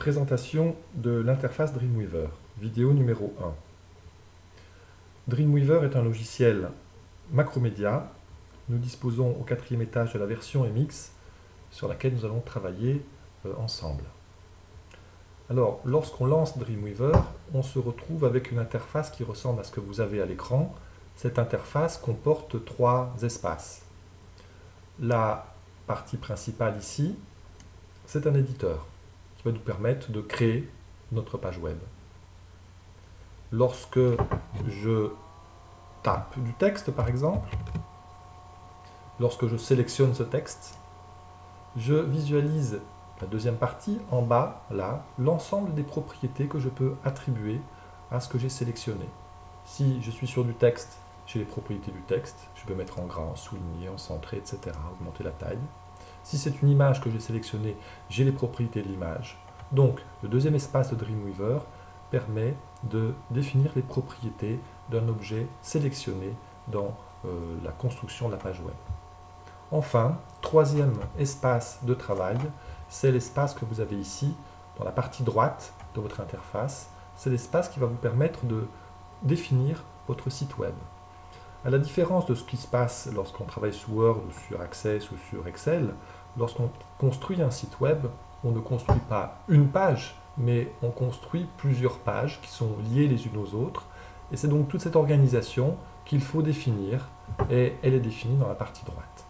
Présentation de l'interface Dreamweaver, vidéo numéro 1. Dreamweaver est un logiciel Macromedia. Nous disposons au 4e étage de la version MX sur laquelle nous allons travailler ensemble. Alors, lorsqu'on lance Dreamweaver, on se retrouve avec une interface qui ressemble à ce que vous avez à l'écran. Cette interface comporte 3 espaces. La partie principale ici, c'est un éditeur qui va nous permettre de créer notre page web. Lorsque je tape du texte, par exemple, lorsque je sélectionne ce texte, je visualise la deuxième partie, en bas, là, l'ensemble des propriétés que je peux attribuer à ce que j'ai sélectionné. Si je suis sur du texte, j'ai les propriétés du texte, je peux mettre en gras, en souligné, en centré, etc., augmenter la taille. Si c'est une image que j'ai sélectionnée, j'ai les propriétés de l'image. Donc, le deuxième espace de Dreamweaver permet de définir les propriétés d'un objet sélectionné dans la construction de la page web. Enfin, troisième espace de travail, c'est l'espace que vous avez ici, dans la partie droite de votre interface. C'est l'espace qui va vous permettre de définir votre site web. À la différence de ce qui se passe lorsqu'on travaille sous Word, ou sur Access ou sur Excel, lorsqu'on construit un site web, on ne construit pas une page, mais on construit plusieurs pages qui sont liées les unes aux autres. Et c'est donc toute cette organisation qu'il faut définir, et elle est définie dans la partie droite.